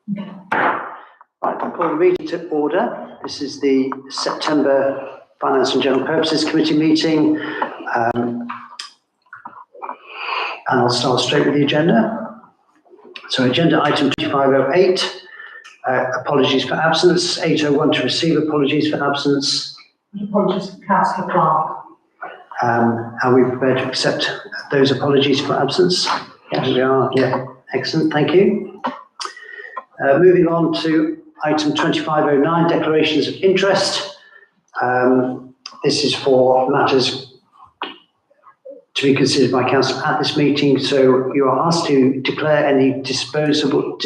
Right, I call the meeting to order. This is the September Finance and General Purposes Committee meeting. And I'll start straight with the agenda. So agenda item 2508, apologies for absence. 801 to receive apologies for absence. Apologies for Councillor Clark. Are we prepared to accept those apologies for absence? Yes, we are. Yeah, excellent. Thank you. Moving on to item 2509, declarations of interest. This is for matters to be considered by council at this meeting. So you are asked to declare any disclosable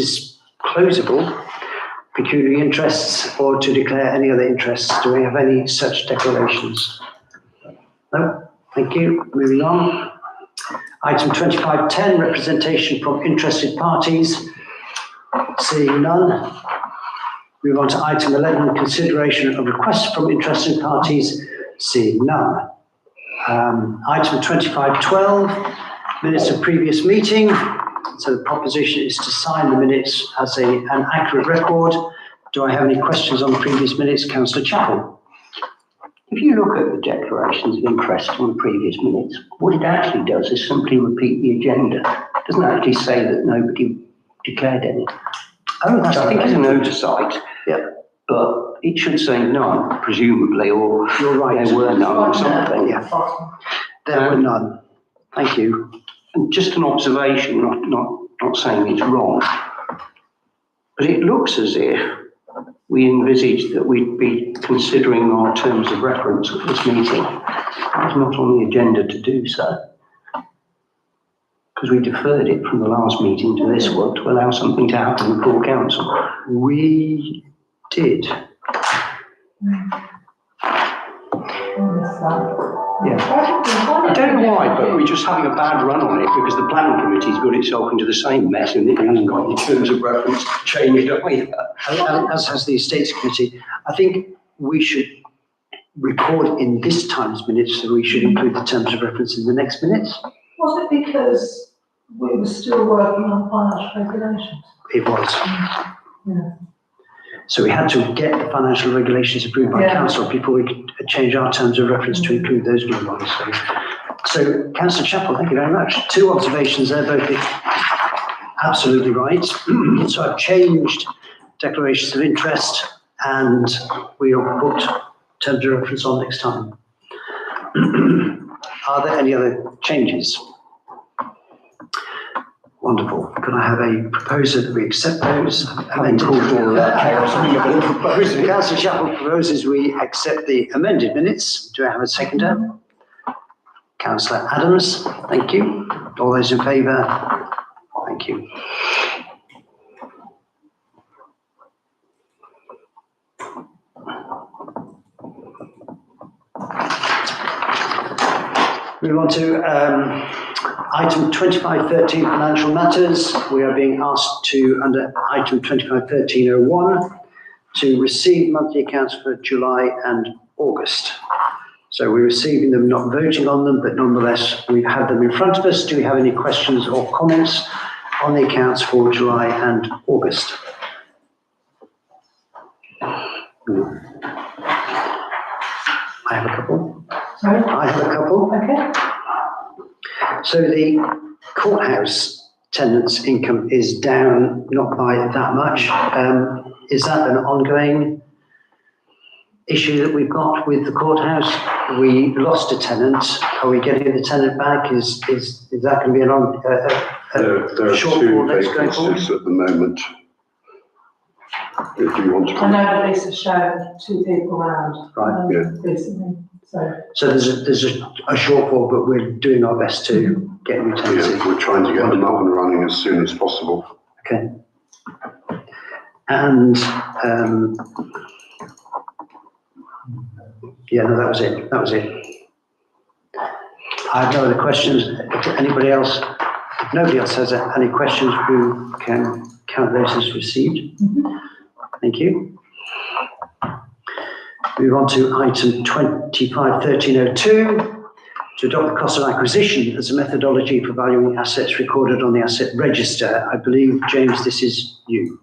pecuniary interests or to declare any other interests. Do we have any such declarations? No, thank you. Moving on. Item 2510, representation from interested parties. Seeing none. Move on to item 11, consideration of requests from interested parties. Seeing none. Item 2512, minutes of previous meeting. So the proposition is to sign the minutes as an accurate record. Do I have any questions on the previous minutes? Councillor Chappell. If you look at the declarations of interest on the previous minutes, what it actually does is simply repeat the agenda. It doesn't actually say that nobody declared any. Oh, that's I think it's an oversight. Yeah. But it should say none, presumably, or you're right. There were none or something. Yeah. There were none. Thank you. And just an observation, not saying it's wrong, but it looks as if we envisaged that we'd be considering our terms of reference at this meeting. It's not on the agenda to do so, because we deferred it from the last meeting to this one to allow something to happen in full council. We did. Yeah. I don't know why, but we're just having a bad run on it because the planning committee's got itself into the same mess and it hasn't got any terms of reference changed either. As has the Estates Committee. I think we should record in this time's minutes that we should include the terms of reference in the next minutes. Was it because we were still working on financial regulations? It was. Yeah. So we had to get the financial regulations approved by council before we could change our terms of reference to include those new ones. So Councillor Chappell, thank you very much. Two observations there, both absolutely right. So I've changed declarations of interest and we'll put terms of reference on next time. Are there any other changes? Wonderful. Can I have a proposer that we accept those? Councillor Chappell proposes we accept the amended minutes. Do I have a seconder? Councillor Adams, thank you. All those in favour? Thank you. Move on to item 2513, financial matters. We are being asked to, under item 2513.01, to receive monthly accounts for July and August. So we're receiving them, not voting on them, but nonetheless, we've had them in front of us. Do we have any questions or comments on the accounts for July and August? No. I have a couple. Sorry? I have a couple. Okay. So the courthouse tenants' income is down, not by that much. Is that an ongoing issue that we've got with the courthouse? We lost a tenant. Are we getting the tenant back? Is that going to be a shortfall next going forward? At the moment. If you want to I know that Lisa showed two people around recently. So there's a shortfall, but we're doing our best to get new tenants in. We're trying to get them up and running as soon as possible. Okay. And yeah, no, that was it. That was it. I have no other questions. If anybody else, if nobody else has any questions, who can count those as received? Mm-hmm. Thank you. Move on to item 2513.02, to adopt the cost of acquisition as a methodology for valuing assets recorded on the asset register. I believe, James, this is you.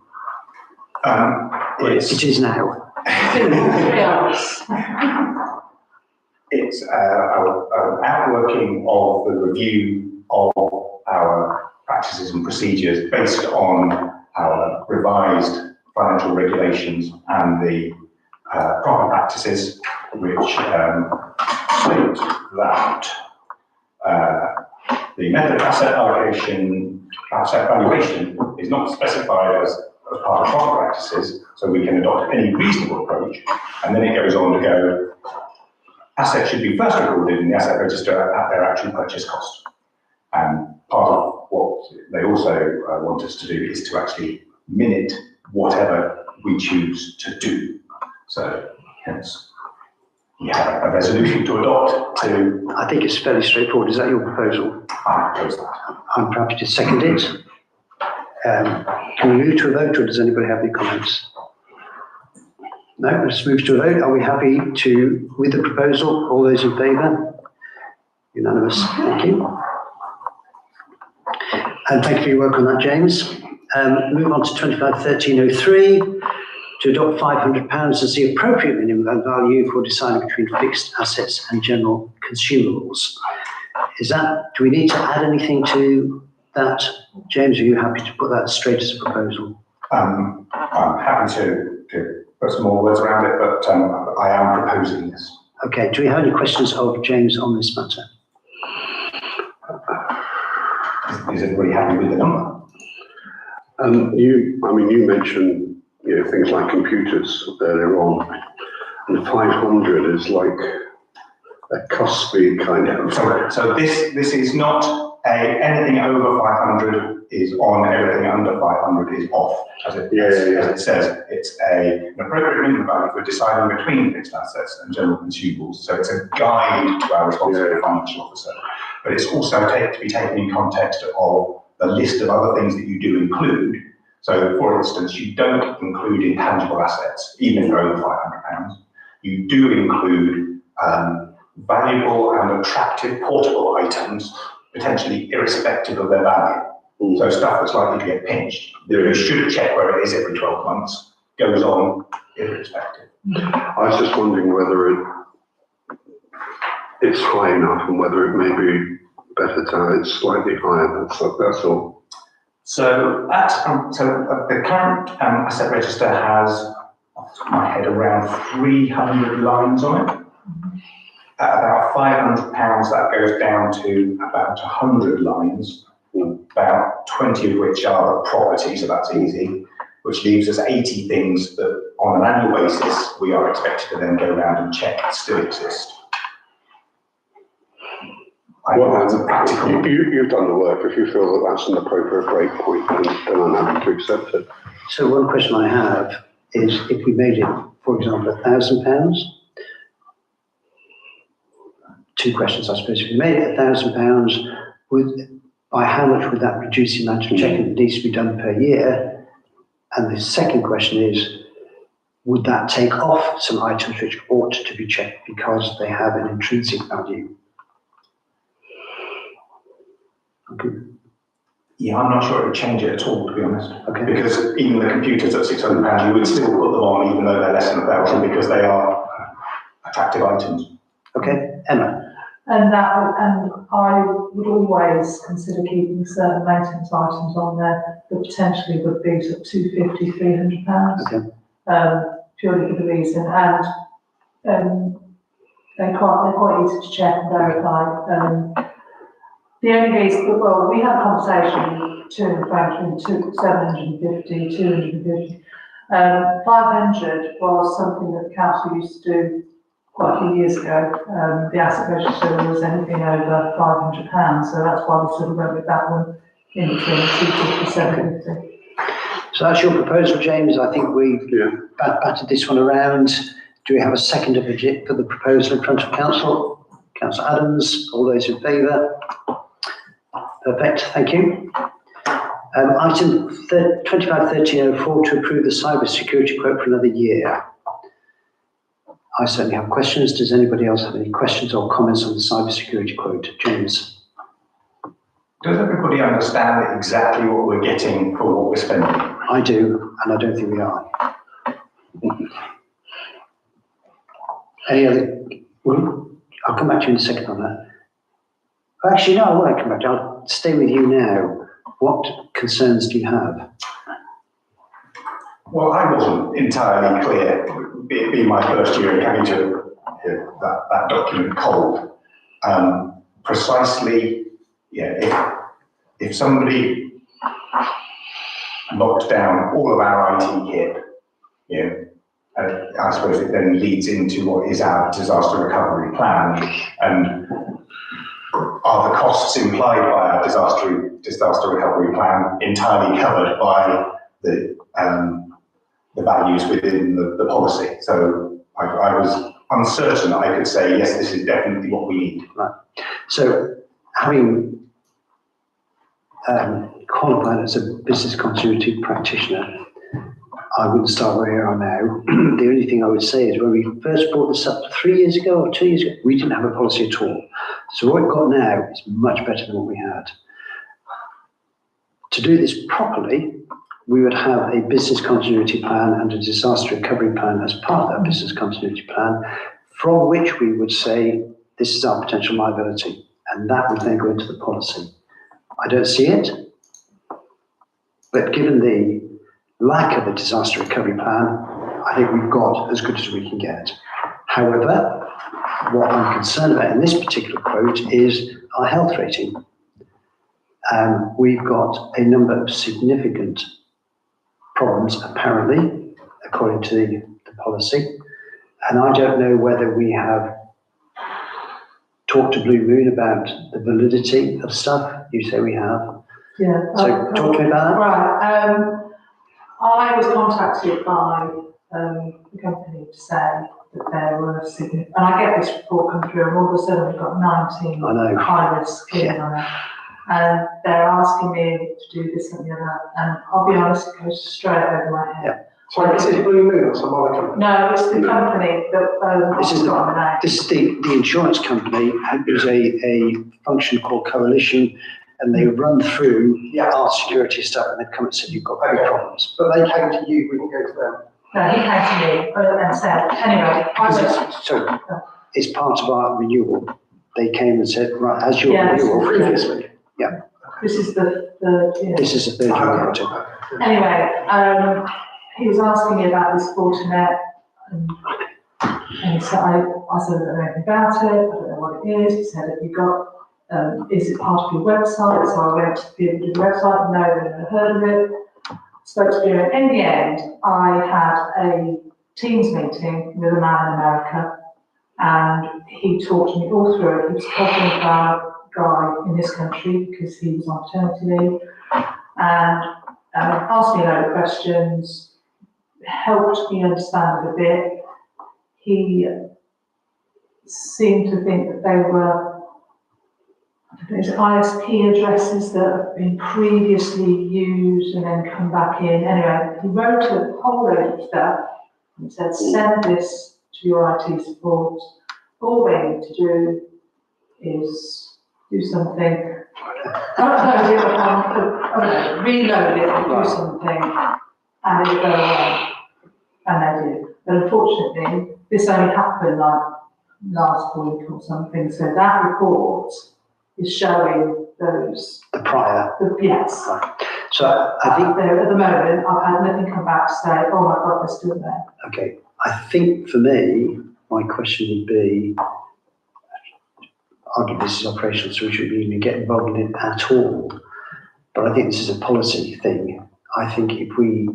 It is now. 3 hours. It's our outworking of the review of our practices and procedures based on our revised financial regulations and the proper practices, which state that the method of asset allocation, asset valuation is not specified as part of proper practices, so we can adopt any reasonable approach. And then it goes on to go, assets should be first recorded in the asset register at their actual purchase cost. And part of what they also want us to do is to actually minute whatever we choose to do. So hence, we have a resolution to adopt to. I think it's fairly straightforward. Is that your proposal? I propose that. I'm happy to second it. Can we move to a vote, or does anybody have any comments? No, let's move to a vote. Are we happy with the proposal? All those in favour? Unanimous. Thank you. And thank you for your work on that, James. Move on to 25-1303, to adopt £500 as the appropriate minimum value for deciding between fixed assets and general consumables. Do we need to add anything to that? James, are you happy to put that straight as a proposal? I'm happy to put some more words around it, but I am proposing this. Okay, do we have any questions of James on this matter? Is everybody happy with the number? You mentioned things like computers earlier on, and 500 is like a costly kind of. So this is not anything over 500 is on, everything under 500 is off. As it says, it's an appropriate minimum value for deciding between fixed assets and general consumables. So it's a guide to our responsible financial officer, but it's also to be taken in context of the list of other things that you do include. So, for instance, you don't include intangible assets, even if they're over £500. You do include valuable and attractive portable items, potentially irrespective of their value. So stuff that's likely to get pinched. You should check where it is every 12 months, goes on irrespective. I was just wondering whether it's high enough and whether it may be better to have it slightly higher. That's all. So the current asset register has, off the top of my head, around 300 lines on it. At about £500, that goes down to about 100 lines, about 20 of which are the property, so that's easy, which leaves us 80 things that on an annual basis we are expected to then go around and check still exist. That's a practical. You've done the work. If you feel that that's an appropriate break point, then I'm happy to accept it. So one question I have is, if we made it, for example, £1,000, two questions, I suppose. If we made it £1,000, by how much would that reduce the amount of checking that needs to be done per year? And the second question is, would that take off some items which ought to be checked because they have an intrinsic value? Okay. Yeah, I'm not sure it would change it at all, to be honest. Okay. Because even the computers at £600, you would still put them on, even though they're less than 1,000, because they are attractive items. Okay, Emma. And I would always consider keeping certain maintenance items on there that potentially would be sort of £250, £300. Okay. Purely for the reason, and they're quite easy to check and verify. The only reason, well, we had a conversation to and fro between 750, 250. 500 was something that the council used to do quite a few years ago. The asset register was anything over £500, so that's why we sort of went with that one in between 250 750. So that's your proposal, James. I think we batted this one around. Do we have a seconder for the proposal in front of council? Councillor Adams, all those in favour? Perfect, thank you. Item 25-1304 to approve the cyber security quote for another year. I certainly have questions. Does anybody else have any questions or comments on the cyber security quote? James? Does everybody understand exactly what we're getting for what we're spending? I do, and I don't think we are. Any other? Well, I'll come back to you in a second on that. Actually, no, I won't come back to you. I'll stay with you now. What concerns do you have? Well, I wasn't entirely clear, being my first year and coming to that document cold. Precisely, if somebody locked down all of our IT kit, I suppose it then leads into what is our disaster recovery plan, and are the costs implied by our disaster recovery plan entirely covered by the values within the policy? So I was uncertain. I could say, yes, this is definitely what we need. Right. So, having qualified as a business continuity practitioner, I wouldn't start where we are now. The only thing I would say is when we first brought this up 3 years ago or 2 years ago, we didn't have a policy at all. So what we've got now is much better than what we had. To do this properly, we would have a business continuity plan and a disaster recovery plan as part of that business continuity plan, from which we would say, this is our potential liability, and that would then go into the policy. I don't see it, but given the lack of a disaster recovery plan, I think we've got as good as we can get. However, what I'm concerned about in this particular quote is our health rating. We've got a number of significant problems, apparently, according to the policy, and I don't know whether we have talked to Blue Moon about the validity of stuff. You say we have. Yeah. So talk to me about that. Right. I was contacted by the company to say that there were significant, and I get this report come through, and all of a sudden we've got 19 I know. high risk kids on it. And they're asking me to do this and the other, and I'll be honest, it goes straight over my head. Yeah. So is it Blue Moon or some other company? No, it's the company that This is got on the name. This is the insurance company. There's a function called Coalition, and they run through our security stuff, and they've come and said you've got big problems. But they came to you, we can go to them. No, he came to me and said, anyway, So it's part of our renewal. They came and said, right, as your Yeah, renewal previously. this is the This is the third year. Anyway, he was asking me about this Fortinet, and he said, I said, I don't know anything about it, I don't know what it is. He said, have you got, is it part of your website? So I went to the website, no, they've never heard of it. Spoke to you. In the end, I had a Teams meeting with a man in America, and he talked me all through it. He was talking about a guy in this country because he was on paternity leave, and asked me a load of questions, helped me understand it a bit. He seemed to think that they were ISP addresses that have been previously used and then come back in. Anyway, he wrote a whole load of stuff and said, send this to your IT support. All they need to do is do something, reload it and do something, and it'll go away. And they did. But unfortunately, this only happened like last week or something, so that report is showing those. The prior. Yes. So I think. There at the moment, I've had nothing come back to say, oh my God, they're still there. Okay. I think for me, my question would be, arguably this is operational, so we shouldn't even get involved in it at all. But I think this is a policy thing. I think if we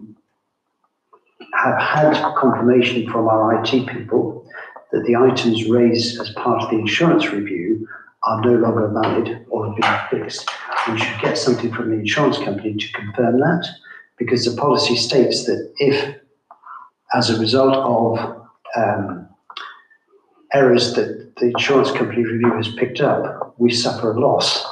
have had confirmation from our IT people that the items raised as part of the insurance review are no longer valid or have been fixed, we should get something from the insurance company to confirm that, because the policy states that if, as a result of errors that the insurance company review has picked up, we suffer a loss,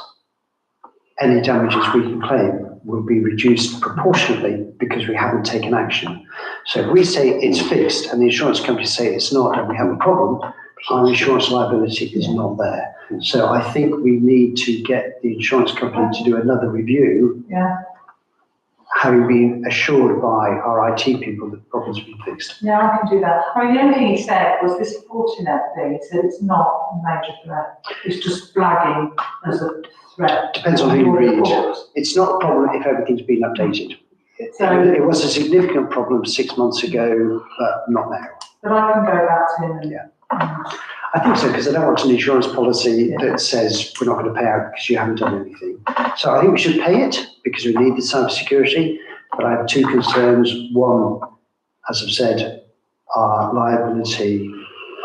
any damages we can claim will be reduced proportionately because we haven't taken action. So if we say it's fixed and the insurance company say it's not and we have a problem, our insurance liability is not there. So I think we need to get the insurance company to do another review. Yeah. having been assured by our IT people that the problem's been fixed. Yeah, I can do that. I mean, the only thing he said was this Fortinet thing, he said it's not a major threat. It's just flagging as a threat. Depends on who you read. It's not a problem if everything's been updated. So, It was a significant problem 6 months ago, but not now. but I can go back to him and. Yeah. I think so, because I don't want an insurance policy Yeah. that says we're not going to pay out because you haven't done anything. So I think we should pay it because we need the cyber security. But I have two concerns. One, as I've said, our liability,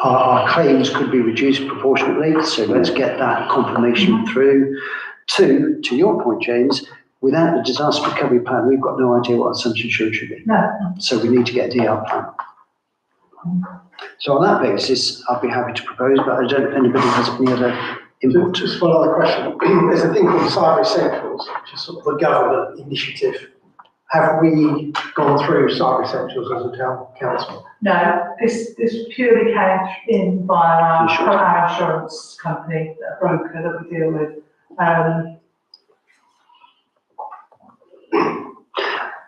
our claims could be reduced proportionately. So let's get that confirmation through. Two, to your point, James, without the disaster recovery plan, we've got no idea what assumption insurance should be. No. So we need to get a DR plan. So on that basis, I'd be happy to propose, but I don't know if anybody has any other input. Just one other question. There's a thing called Cyber Essentials, which is sort of a government initiative. Have we gone through Cyber Essentials as a town council? No, this purely came in via our insurance company, a broker that we deal with. I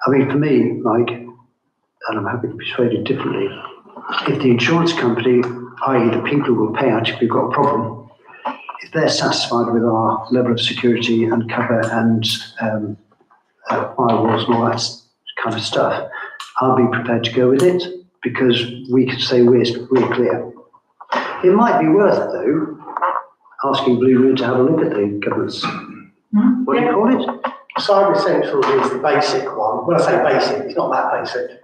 mean, for me, Mike, and I'm happy to be persuaded differently, if the insurance company, i.e. the people who will pay out if we've got a problem, if they're satisfied with our level of security and cover and firewalls and all that kind of stuff, I'll be prepared to go with it because we could say we're clear. It might be worth, though, asking Blue Moon to have a look at the governance. What do you call it? Cyber Essentials is the basic one. When I say basic, it's not that basic.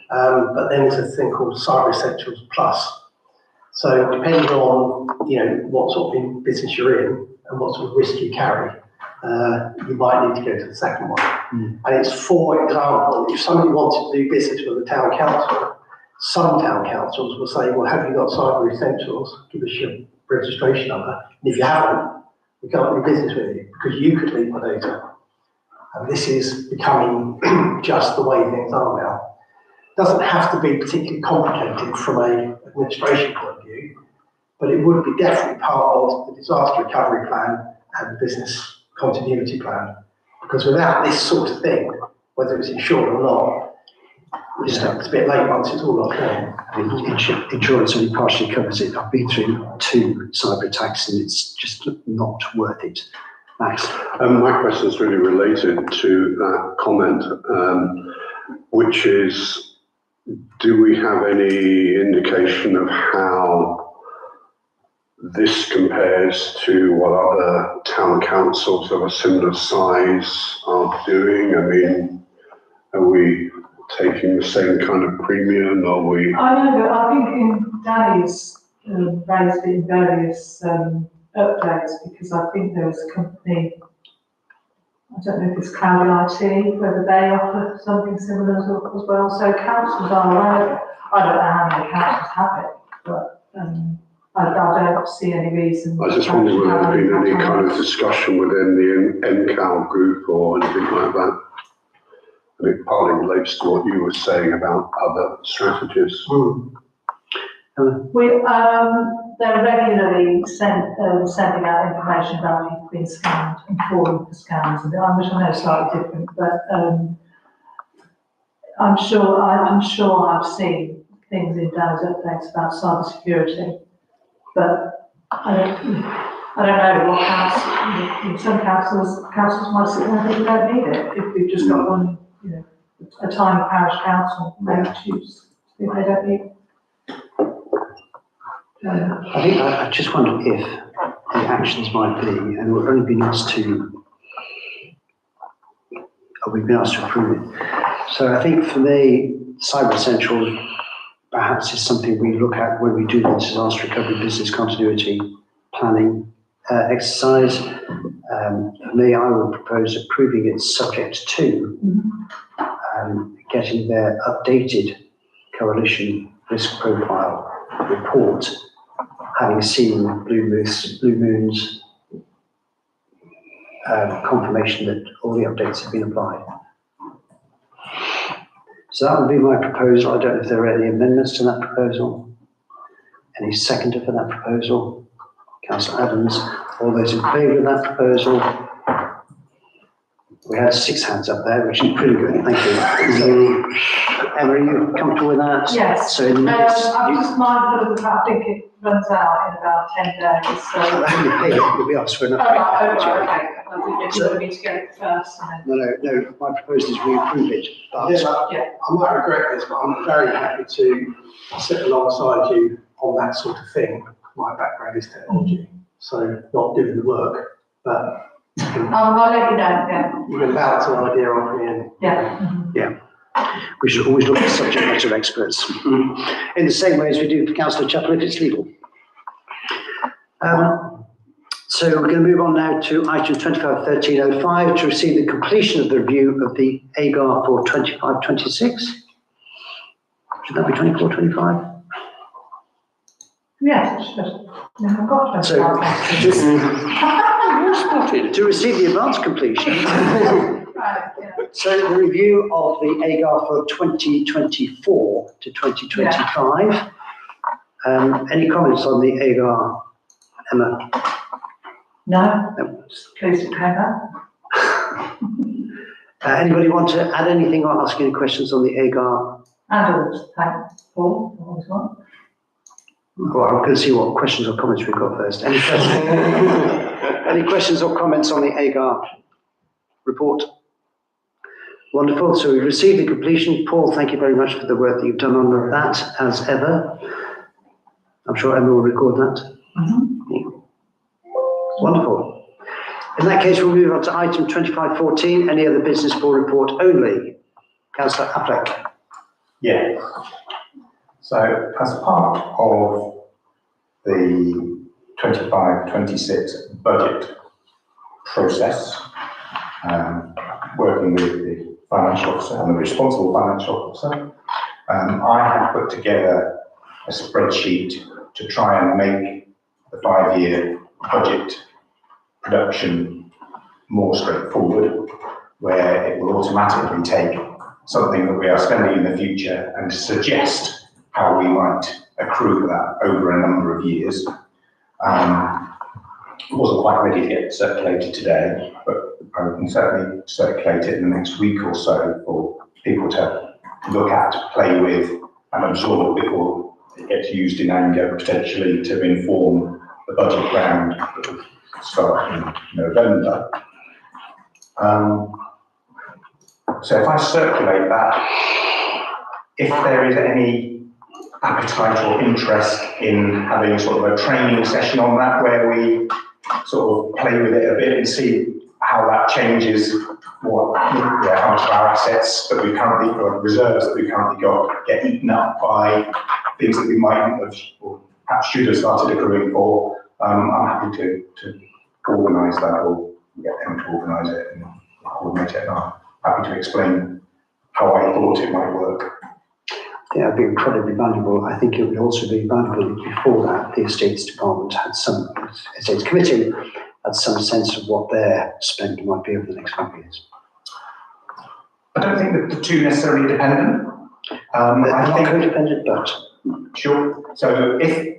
But then there's a thing called Cyber Essentials Plus. So depending on, what sort of business you're in and what sort of risk you carry, you might need to go to the second one. And it's, for example, if somebody wanted to do business with a town council, some town councils will say, well, have you got Cyber Essentials? Give us your registration number. And if you haven't, we can't do business with you because you could leak my data. And this is becoming just the way things are now. Doesn't have to be particularly complicated from an administration point of view, but it would be definitely part of the disaster recovery plan and the business continuity plan. Because without this sort of thing, whether it's insured or not, it's a bit late once it's all locked down. I mean, insurance only partially covers it. I've been through 2 cyber attacks and it's just not worth it. Max? My question is really related to that comment, which is, do we have any indication of how this compares to what other town councils of a similar size are doing? I mean, are we taking the same kind of premium? Are we? I know, but I think in Danny's raised it in various updates because I think there was a company, I don't know if it's Cloud IT, whether they offer something similar as well. So councils are aware of it. I don't know how many councils have it, but I don't see any reason. I was just wondering whether there's been any kind of discussion within the NCAL group or anything like that. And it partly relates to what you were saying about other strategies. They're regularly sending out information about people being scammed and falling for scams, and which I know is slightly different, but I'm sure I've seen things in Dan's updates about cyber security, but I don't know what council. Some councils might sit there and think they don't need it if we've just got one, a tiny parish council, maybe choose if they don't need it. I just wonder if the actions might be, and we've only been asked to, we've been asked to approve it. So I think for me, Cyber Essentials perhaps is something we look at when we do the disaster recovery business continuity planning exercise. For me, I would propose approving it subject to getting their updated coalition risk profile report, having seen Blue Moon's confirmation that all the updates have been applied. So that would be my proposal. I don't know if there are any amendments to that proposal. Any seconder for that proposal? Councillor Adams. All those in favour of that proposal? We had 6 hands up there, which is pretty good, thank you. So, Emma, are you comfortable with that? Yes. So in the minutes, I'm just mindful of the fact, I think it runs out in about 10 days, so. We'll be asked for Oh, enough. right, okay. I think if you want me to get it first and then. No, my proposal is we approve it, but Yeah. I might regret this, but I'm very happy to sit alongside you on that sort of thing. My background is technology, so not doing the work, but I'll let you know, yeah. you can bounce an idea off me and. Yeah. we should always look at subject matter experts. In the same way as we do for Councillor Chappell if it's legal. So we're going to move on now to item 251305 to receive the completion of the review of the AGAR for 25-26. Should that be 24-25? Yes, it's just, I've got So, 25. to receive the advanced completion. Right, yeah. So the review of the AGAR for 2024 to 2025. Any comments on the AGAR, Emma? No, No. please to clear Anybody want to add anything or ask any questions on the AGAR? And all, thank Paul, always one. Well, I'm going to see what questions or comments we've got first. Any questions? Any questions or comments on the AGAR report? Wonderful. So we've received the completion. Paul, thank you very much for the work that you've done on that, as ever. I'm sure Emma will record that. Wonderful. In that case, we'll move on to item 2514, any other business for report only. Councillor Affleck. Yeah. So as part of the 25-26 budget process, working with the financial officer and the responsible financial officer, I have put together a spreadsheet to try and make the 5-year budget production more straightforward, where it will automatically take something that we are spending in the future and suggest how we might accrue that over a number of years. It wasn't quite ready to get circulated today, but I can certainly circulate it in the next week or so for people to look at, play with, and absorb before it gets used in anger, potentially to inform the budget round that will start in November. So if I circulate that, if there is any appetite or interest in having sort of a training session on that, where we sort of play with it a bit and see how that changes how much of our assets that we currently got, reserves that we currently got, get eaten up by things that we might have or perhaps should have started accruing for. I'm happy to organise that, or get them to organise it and coordinate it. And I'm happy to explain how I thought it might work. Yeah, it'd be incredibly valuable. I think it would also be valuable if before that the Estates Department had Estates Committee had some sense of what their spend might be over the next 5 years. I don't think that the two necessarily dependent. They're not codependent, but Sure. So if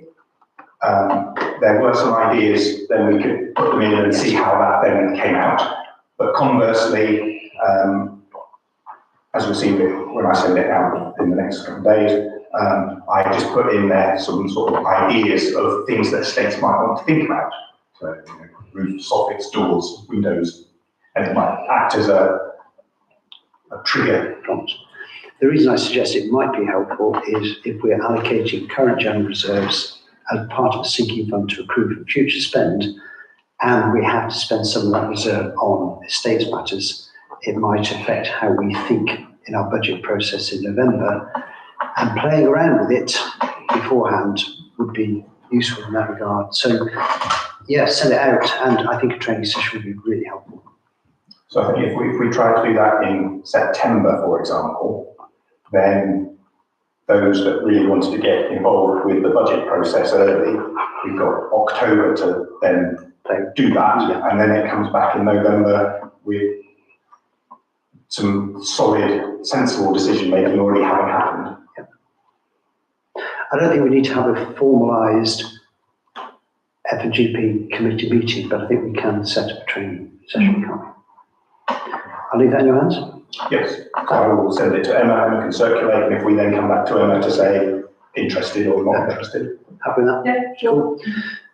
there were some ideas, then we could put them in and see how that then came out. But conversely, as we'll see when I send it out in the next couple of days, I just put in there some sort of ideas of things that states might want to think about. So, roofs, soffits, doors, windows, and it might act as a trigger. the reason I suggest it might be helpful is if we're allocating current general reserves as part of a sinking fund to accrue for future spend, and we have to spend some of that reserve on estates matters, it might affect how we think in our budget process in November, and playing around with it beforehand would be useful in that regard. So, yeah, send it out, and I think a training session would be really helpful. So I think if we try to do that in September, for example, then those that really wanted to get involved with the budget process early, we've got October to then do that, and then it comes back in November with some solid, sensible decision making already having happened. I don't think we need to have a formalised F&GP committee meeting, but I think we can set up a training session, can't we? I'll leave that in your hands. Yes, so I will send it to Emma, Emma can circulate, and if we then come back to Emma to say interested or not interested. Happy with that? Yeah, sure.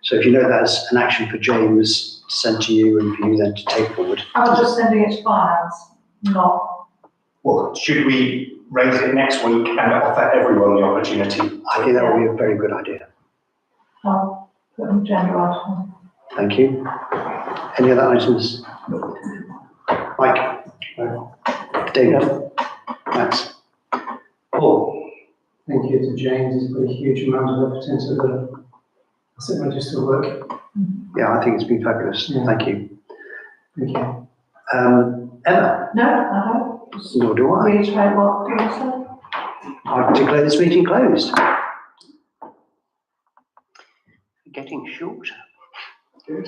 So if you know that's an action for James to send to you and for you then to take forward. I was just sending it to finance, not, Well, should we raise it next week and offer everyone the opportunity? I think that would be a very good idea. I'll put an agenda item. Thank you. Any other items? Mike? David? Max? Paul? Thank you to James, he's put a huge amount of effort into the asset register work. Yeah, I think it's been fabulous. Yeah. Thank you. Thank you. Emma? No, I don't. Just Nor do I. reiterate what you said. I declare this meeting closed. Getting shorter.